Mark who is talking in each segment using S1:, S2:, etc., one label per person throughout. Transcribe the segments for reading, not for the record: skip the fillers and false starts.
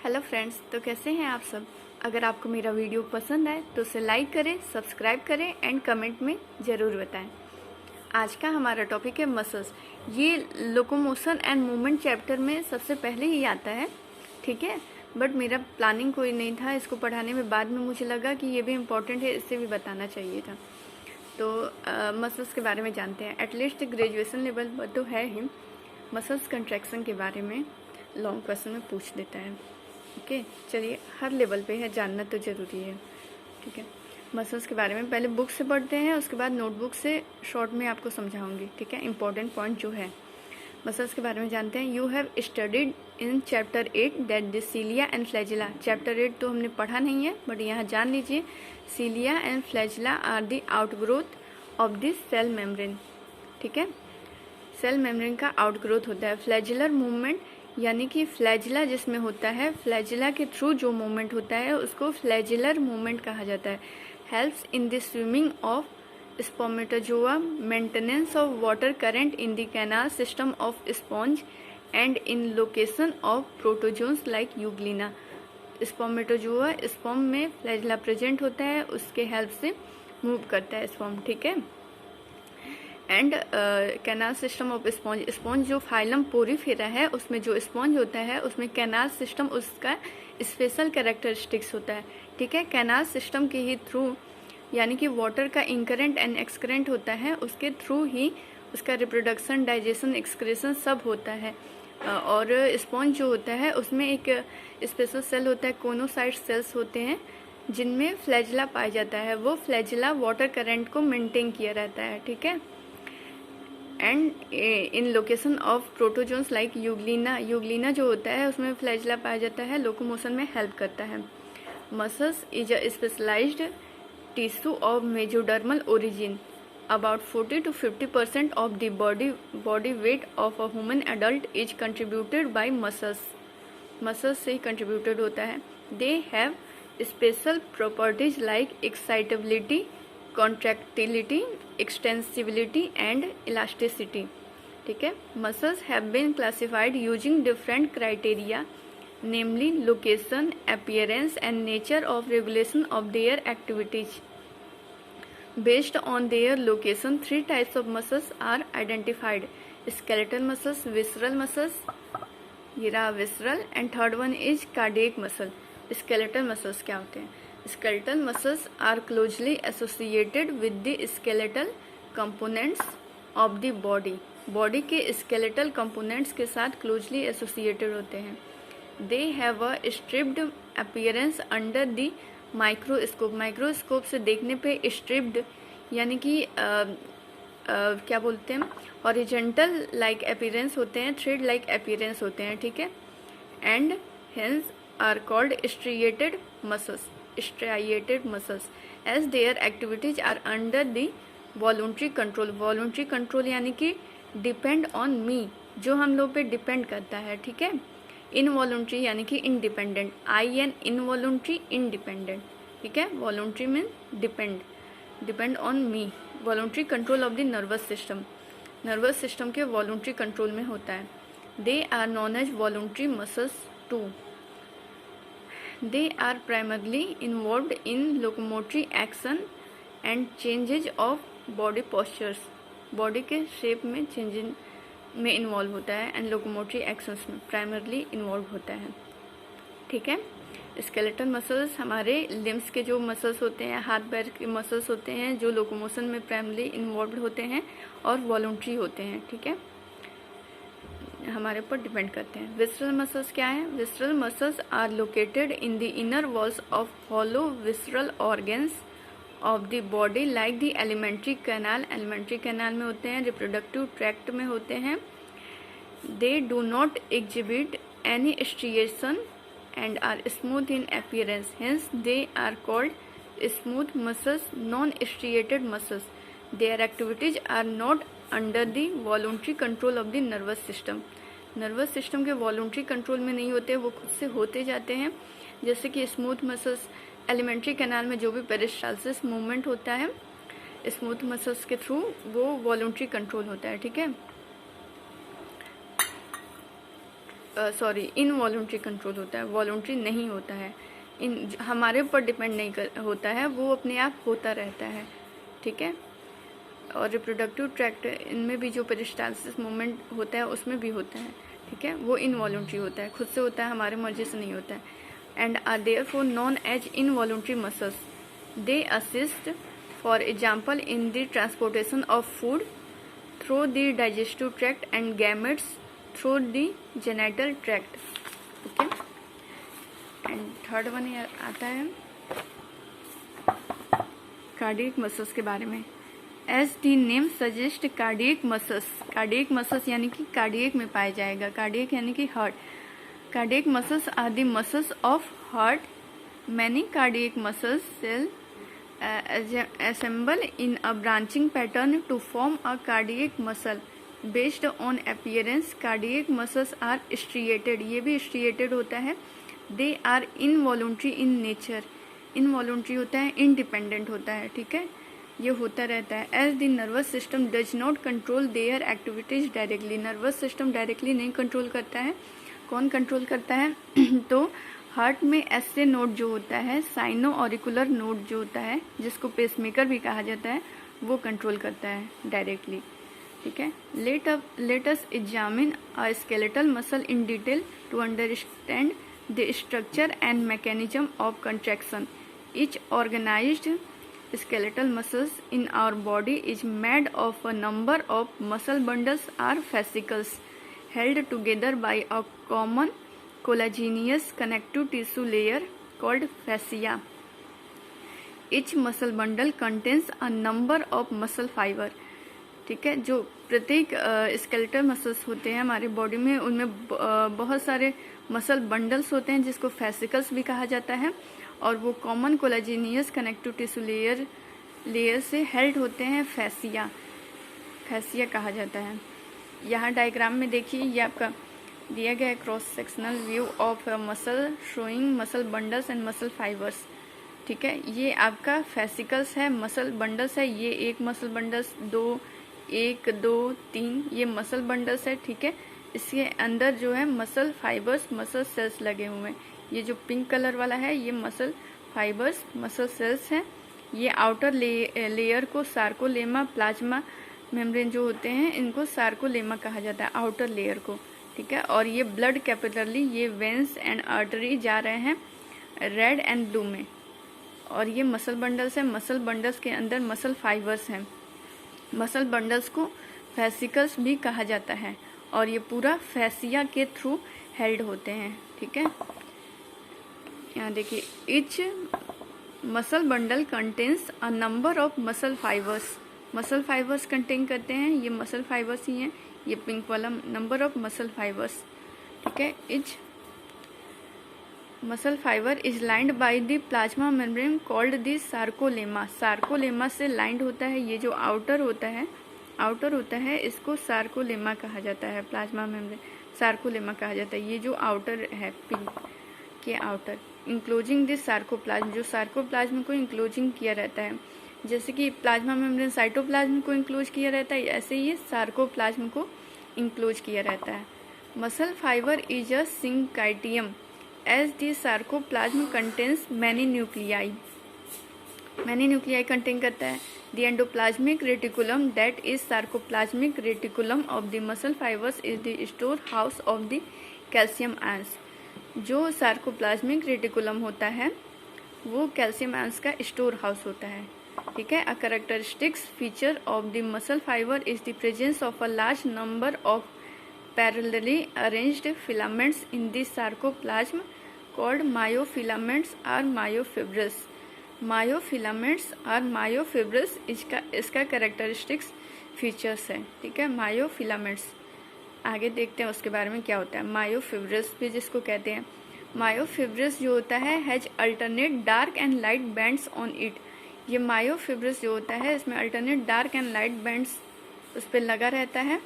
S1: Hello friends, तो कैसे हैं आप सब। अगर आपको मेरा वीडियो पसंद आए तो उसे लाइक करें, सब्सक्राइब करें एंड कमेंट में ज़रूर बताएं। आज का हमारा टॉपिक है मसल्स। ये लोकोमोशन एंड मूवमेंट चैप्टर में सबसे पहले ही आता है, ठीक है। बट मेरा प्लानिंग कोई नहीं था इसको पढ़ाने में। बाद में मुझे लगा कि ये भी इम्पोर्टेंट है, इससे भी बताना चाहिए था। तो मसल्स के बारे में जानते हैं। एटलीस्ट ग्रेजुएशन लेवल पर तो है ही। मसल्स कंट्रैक्शन के बारे में लॉन्ग क्वेश्चन में पूछ देता है। ओके, चलिए, हर लेवल पे है, जानना तो ज़रूरी है, ठीक है। मसल्स के बारे में पहले बुक से पढ़ते हैं, उसके बाद नोटबुक से शॉर्ट में आपको समझाऊंगी, ठीक है। इंपॉर्टेंट पॉइंट जो है मसल्स के बारे में जानते हैं। You have studied in chapter 8 that the सीलिया and flagella. Chapter 8 तो हमने पढ़ा नहीं है, बट यहाँ जान लीजिए, cilia and flagella are the outgrowth of the cell membrane, ठीक है। सेल मेम्ब्रेन का आउटग्रोथ होता है। फ्लैजिलर मूवमेंट यानी कि फ्लैजिला जिसमें होता है, फ्लैजिला के थ्रू जो मूवमेंट होता है उसको फ्लैजिलर मूवमेंट कहा जाता है। Helps in the swimming of spermatozoa, maintenance of water current in the canal system of sponge and in location of protozoans like Euglena. Spermatozoa, sperm में फ्लैजिला प्रेजेंट होता है, उसके हेल्प से मूव करता है स्पर्म, ठीक है। And canal system of sponge, sponge जो फाइलम पोरीफेरा है उसमें जो स्पॉन्ज होता है उसमें कैनाल सिस्टम उसका स्पेशल कैरेक्टरिस्टिक्स होता है, ठीक है। कैनाल सिस्टम के ही थ्रू यानी कि वाटर का इंकरेंट एंड एक्सकरेंट होता है, उसके थ्रू ही उसका रिप्रोडक्शन, डाइजेशन, एक्सक्रेशन सब होता है। और स्पॉन्ज जो होता है उसमें एक स्पेशल सेल होता है, कोनोसाइट सेल्स होते हैं जिनमें फ्लैजिला पाया जाता है। वो फ्लैजिला वाटर करंट को मेंटेन किया रहता है, ठीक है। And in location of protozoans like Euglena, Euglena जो होता है उसमें फ्लैजिला पाया जाता है, लोकोमोशन में हेल्प करता है। Muscles is a specialised tissue of mesodermal origin. About 40 to 50% of the body weight of a human adult is contributed by muscles. Muscles से ही कंट्रीब्यूटेड होता है। They have special properties like excitability, contractility, extensibility and elasticity, ठीक है। Muscles have been classified using different criteria, namely location, appearance and nature of regulation of their activities. Based on their location, 3 types of muscles are identified: skeletal muscles, visceral muscles, ये रहा visceral, and third one is cardiac muscle. Skeletal muscles क्या होते हैं? Skeletal muscles are closely associated with the skeletal components of the body. Body के skeletal components के साथ closely associated होते हैं। They have a stripped appearance under the microscope. Microscope से देखने पे stripped यानी कि क्या बोलते हैं, हॉरिजेंटल लाइक अपीयरेंस होते हैं, थ्रेड लाइक अपीयरेंस होते हैं, ठीक है। And hence are called striated muscles, striated muscles as their activities are under the voluntary control. voluntary control यानी कि depend on me, जो हम लोग पे डिपेंड करता है, ठीक है। involuntary यानी कि independent, in involuntary independent, ठीक है। voluntary mean depend on me. voluntary control of the nervous system, nervous system के voluntary control में होता है। they are known as voluntary muscles too. They are primarily involved in locomotory action and changes of body postures. Body के shape में changes में involve होता है and locomotory actions में primarily involve होता है, ठीक है। Skeletal muscles हमारे limbs के जो muscles होते हैं, हाथ पैर के muscles होते हैं जो locomotion में primarily involved होते हैं और voluntary होते हैं, ठीक है, हमारे ऊपर डिपेंड करते हैं। विसरल मसल्स क्या है? Visceral muscles are located in the inner walls of hollow visceral organs of the body like the alimentary canal, alimentary canal में होते हैं, रिप्रोडक्टिव ट्रैक्ट में होते हैं। They do not exhibit any striation and are smooth in appearance, hence they are called smooth muscles, non striated muscles. Their activities are not under the voluntary control of the nervous system. Nervous system के voluntary control में नहीं होते, वो खुद से होते जाते हैं। जैसे कि स्मूथ मसल्स, एलिमेंट्री कैनाल में जो भी पेरिस्टाल्सिस मूवमेंट होता है स्मूथ मसल्स के थ्रू, वो वॉलंटरी कंट्रोल होता है, ठीक है। इनवॉलंटरी कंट्रोल होता है, वॉलंटरी नहीं होता है। हमारे ऊपर डिपेंड नहीं होता है, वो अपने आप होता रहता है, ठीक है। और रिप्रोडक्टिव ट्रैक्ट इनमें भी जो पेरिस्टालसिस मूवमेंट होता है उसमें भी होता है, ठीक है। वो इनवॉलंटरी होता है, खुद से होता है, हमारे मर्जी से नहीं होता है। And are therefore known as involuntary muscles. They assist for example in the transportation of food through the digestive tract and gametes through the genital tract, okay. And third one आता है कार्डियक मसल्स के बारे में। As the name suggest cardiac muscles यानी कि cardiac में पाया जाएगा। कार्डियक यानी कि heart. Cardiac muscles are the muscles of heart. Many cardiac muscles cell assemble in a branching pattern to form a cardiac muscle. Based on appearance, cardiac muscles are striated. ये भी striated होता है। They are involuntary in nature. Involuntary होता है, independent होता है, ठीक है। ये होता रहता है। As the nervous system does not control their activities directly. Nervous system directly नहीं कंट्रोल करता है। कौन कंट्रोल करता है? तो हार्ट में एसए नोड जो होता है, साइनो ऑरिकुलर नोड जो होता है, जिसको पेसमेकर भी कहा जाता है, वो कंट्रोल करता है डायरेक्टली, ठीक है। Let us examine a skeletal muscle in detail to understand the structure and mechanism of contraction. Each organised skeletal muscles in our body is made of a number of muscle bundles or fascicles held together by a common collagenous connective tissue layer called fascia. Each muscle bundle contains a number of muscle fiber. ठीक है, जो प्रत्येक skeletal muscles होते हैं हमारे body में, उनमें बहुत सारे मसल बंडल्स होते हैं जिसको फैसिकल्स भी कहा जाता है, और वो कॉमन कोलाजिनियस कनेक्टिव टिश्यू लेयर से हेल्ड होते हैं। फैसिया कहा जाता है। यहाँ डायग्राम में देखिए, ये आपका दिया गया है cross sectional view of muscle showing muscle bundles and muscle fibres, ठीक है। ये आपका फैसिकल्स है, मसल बंडल्स है। ये एक मसल बंडल्स, 1 2 3 ये मसल बंडल्स है, ठीक है। इसके अंदर जो है मसल फाइबर्स, मसल सेल्स लगे हुए हैं। ये जो पिंक कलर वाला है ये मसल फाइबर्स, मसल सेल्स हैं। ये आउटर लेयर को सार्कोलेमा, प्लाज्मा मेम्ब्रेन जो होते हैं इनको सार्कोलेमा कहा जाता है, आउटर लेयर को, ठीक है। और ये ब्लड कैपिलरी, ये वेंस एंड आर्टरी जा रहे हैं रेड एंड ब्लू में। और ये मसल बंडल्स हैं। मसल बंडल्स के अंदर मसल फाइबर्स हैं। मसल बंडल्स को फैसिकल्स भी कहा जाता है, और ये पूरा फैसिया के थ्रू हेल्ड होते हैं, ठीक है। यहाँ देखिए, etch muscle bundle contains a number of muscle fibres. Muscle fibres contain करते हैं, ये मसल फाइबर्स ही हैं, ये पिंक वाला नंबर ऑफ मसल फाइबर्स, ठीक है। Etch muscle fibre is lined by the plasma membrane called the sarcolemma. Sarcolemma से lined होता है। ये जो आउटर होता है इसको सार्कोलेमा कहा जाता है। प्लाज्मा मेम्ब्रेन सार्कोलेमा कहा जाता है। ये जो आउटर है पिंक के आउटर, इंक्लोजिंग दिस सार्कोप्लाज्म, जो सार्कोप्लाज्म को इंक्लोजिंग किया रहता है। जैसे कि प्लाज्मा मेम्ब्रेन साइटोप्लाज्म को इंक्लोज किया रहता है, ऐसे ही सार्कोप्लाज्म को इंक्लोज किया रहता है। Muscle fibre is a syncytium as the sarcoplasm contains many nuclei contain करता है। The endoplasmic reticulum that is sarcoplasmic reticulum of the muscle fibres is the store house of the calcium ions. जो sarcoplasmic reticulum होता है वो calcium ions का store house होता है, ठीक है। A characteristics feature of the muscle fibre is the presence of a large number of parallelly arranged filaments in the sarcoplasm called myofilaments or myofibrils. Myofilaments or myofibrils इसका characteristics features है, ठीक है। Myofilaments आगे देखते हैं उसके बारे में क्या होता है। मायोफिब्रिल्स भी जिसको कहते हैं, मायोफिब्रिल्स जो होता है has alternate dark and light bands on it. ये मायोफिब्रिल्स जो होता है इसमें alternate dark and light bands उस पर लगा रहता है।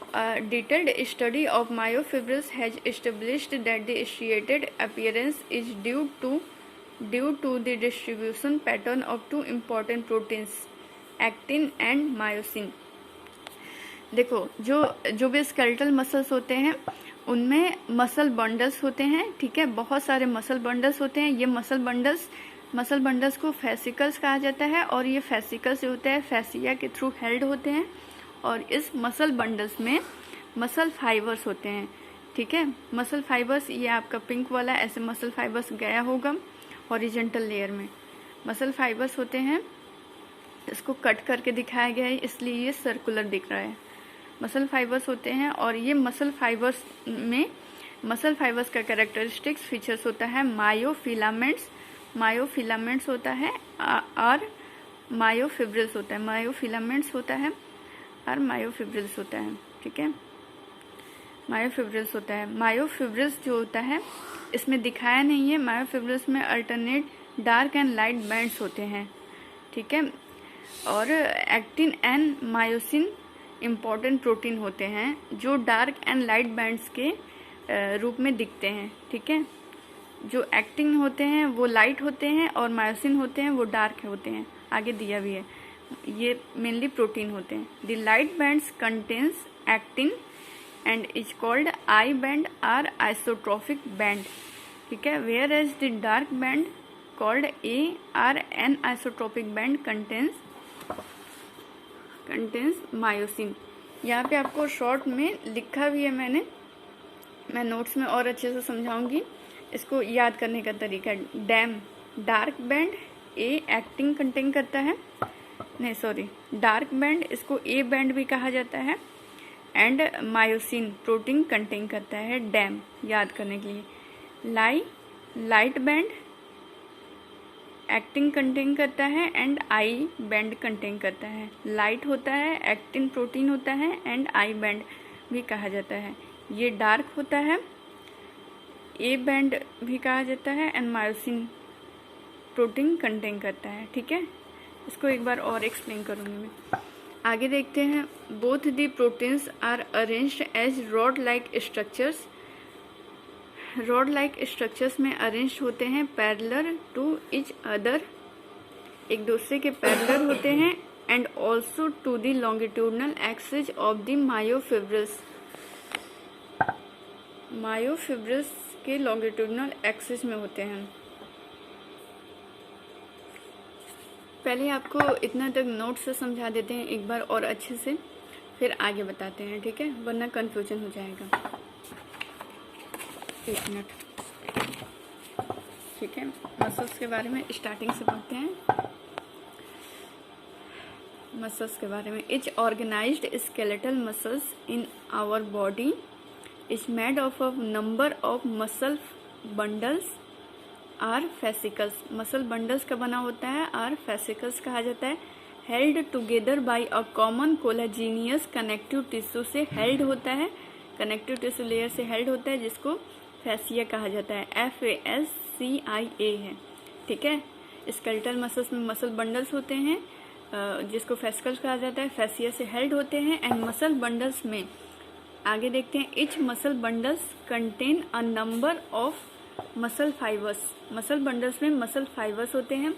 S1: A detailed study of myofibrils has established that the striated appearance is due to the distribution pattern of two important proteins, actin and myosin. देखो, जो भी स्केलेटल मसल्स होते हैं उनमें मसल बंडल्स होते हैं, ठीक है, बहुत सारे मसल बंडल्स होते हैं। ये मसल बंडल्स को फेसिकल्स कहा जाता है, और ये फेसिकल्स जो होते हैं फैसिया के थ्रू हेल्ड होते हैं, और इस मसल बंडल्स में मसल फाइबर्स होते हैं, ठीक है। मसल फाइबर्स, ये आपका पिंक वाला ऐसे मसल फाइबर्स गया होगा हॉरिजॉन्टल लेयर में। मसल फाइबर्स होते हैं, इसको कट करके दिखाया गया है इसलिए ये सर्कुलर दिख रहा है। मसल फाइबर्स होते हैं, और ये मसल फाइबर्स का कैरेक्टरिस्टिक्स फीचर्स होता है मायोफिलामेंट्स होता है, और मायोफिब्रिल्स होता है। मायोफिलामेंट्स होता है और मायोफिब्रिल्स होता है, ठीक है। मायोफिब्रिल्स होता है। मायोफिब्रिल्स जो होता है इसमें दिखाया नहीं है। मायोफिब्रिल्स में alternate dark and light bands होते हैं, ठीक है। और actin and myosin important protein होते हैं जो डार्क एंड लाइट बैंड्स के रूप में दिखते हैं, ठीक है। जो एक्टिन होते हैं वो लाइट होते हैं, और मायोसिन होते हैं वो डार्क होते हैं, आगे दिया भी है। ये मेनली प्रोटीन होते हैं। The light bands contains actin and is called I band or isotropic band, ठीक है। Whereas the dark band called A or anisotropic band contains myosin. यहाँ पे आपको शॉर्ट में लिखा भी है मैं नोट्स में और अच्छे से समझाऊंगी। इसको याद करने का तरीका, डार्क बैंड ए एक्टिन कंटेन करता है, डार्क बैंड इसको ए बैंड भी कहा जाता है, एंड मायोसिन प्रोटीन कंटेन करता है, डैम याद करने के लिए। लाइट बैंड एक्टिन कंटेन करता है एंड आई बैंड कंटेन करता है। लाइट होता है, एक्टिन प्रोटीन होता है, एंड आई बैंड भी कहा जाता है। ये डार्क होता है, ए बैंड भी कहा जाता है, एंड मायोसिन प्रोटीन कंटेन करता है, ठीक है। इसको एक बार और एक्सप्लेन करूँगी मैं। आगे देखते हैं। Both the proteins are arranged as rod like structures में अरेंज होते हैं पैरेलल टू इच अदर, एक दूसरे के पैरेलल होते हैं, and also to the longitudinal axis of the myofibrils के लॉन्गिट्यूडनल एक्सिस में होते हैं। पहले आपको इतना तक नोट से समझा देते हैं एक बार और अच्छे से, फिर आगे बताते हैं, ठीक है, वरना कंफ्यूजन हो जाएगा। एक मिनट, ठीक है। मसल्स के बारे में स्टार्टिंग से पढ़ते हैं। मसल्स के बारे में, each organised skeletal muscles in our body is made of a number of muscle bundles or fascicles. Muscle bundles का बना होता है, आर फेसिकल्स कहा जाता है। Held together by a common collagenous connective tissue से हेल्ड होता है, कनेक्टिव टिश्यू लेयर से हेल्ड होता है, जिसको फैसिया कहा जाता है। FASCIA है, ठीक है। स्केलेटल मसल्स में मसल बंडल्स होते हैं जिसको फेसिकल्स कहा जाता है, फैसिया से हेल्ड होते हैं। एंड मसल बंडल्स में आगे देखते हैं, etch muscle bundles contain a number of muscle fibres. Muscle bundles में मसल फाइबर्स होते हैं।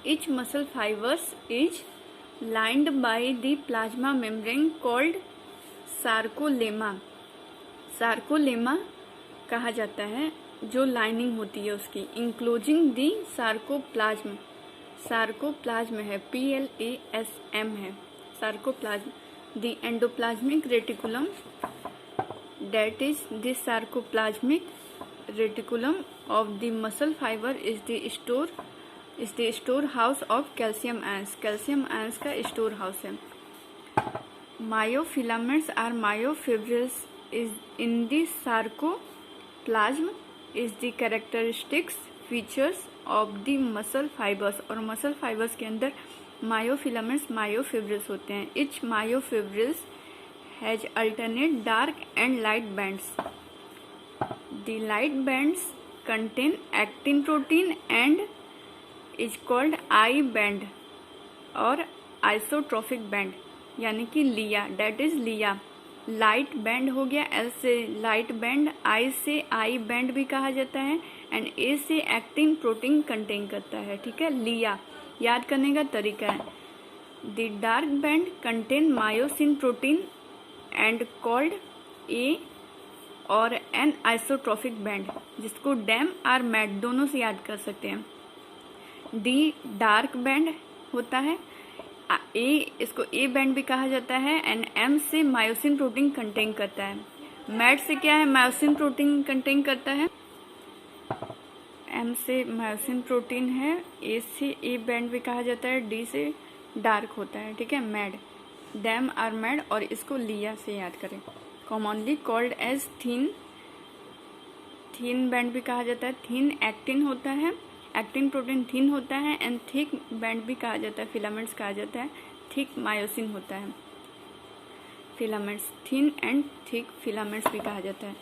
S1: Etch muscle fibres is lined by the plasma membrane called sarcolemma. Sarcolemma कहा जाता है जो लाइनिंग होती है उसकी, इंक्लोजिंग दी सार्कोप्लाज्म। सार्कोप्लाज्म है, PLASM है, sarcoplasm. The endoplasmic reticulum, that is the sarcoplasmic reticulum of the muscle fibre is the store house of calcium ions. Calcium ions का स्टोर हाउस है। Myofilaments are myofibrils is in the sarcoplasm is the characteristics features of the muscle fibres. और muscle fibres के अंदर myofilaments myofibrils होते हैं। Each myofibrils has alternate dark and light bands. The light bands contain actin protein and is called I band और isotropic band, यानी कि लिया, that is लिया। लाइट बैंड हो गया, एल से लाइट बैंड, आई से आई बैंड भी कहा जाता है, एंड ए से एक्टिन प्रोटीन कंटेन करता है, ठीक है। लिया याद करने का तरीका है। The dark band contain myosin protein and called a और एन आइसोट्रॉफिक बैंड, जिसको डैम और मैट दोनों से याद कर सकते हैं। डी डार्क बैंड होता है, इसको ए बैंड भी कहा जाता है। एंड एम से मायोसिन प्रोटीन कंटेन करता है। मैट से क्या है, मायोसिन प्रोटीन कंटेन करता है। एम से मायोसिन प्रोटीन है, ए से ए बैंड भी कहा जाता है, डी से डार्क होता है, ठीक है, मैड, डैम और मैड, और इसको लिया से याद करें। कॉमनली कॉल्ड एज थीन, थीन बैंड भी कहा जाता है। थीन एक्टिन होता है, एक्टिन प्रोटीन थीन होता है। एंड थिक बैंड भी कहा जाता है, फिलामेंट्स कहा जाता है। थिक मायोसिन होता है, filaments, thin and thick filaments भी कहा जाता है।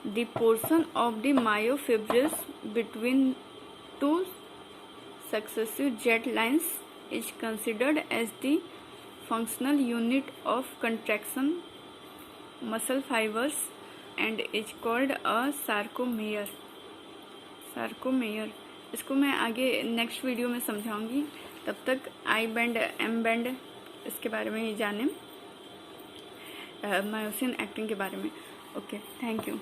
S1: The portion of the myofibrils between two successive Z lines is considered as the functional unit of contraction muscle fibres and is called a sarcomere. Sarcomere, इसको मैं आगे next video में समझाऊंगी। तब तक आई बैंड, एम बैंड, इसके बारे में ही जानें, मायोसिन एक्टिन के बारे में। Okay, thank you.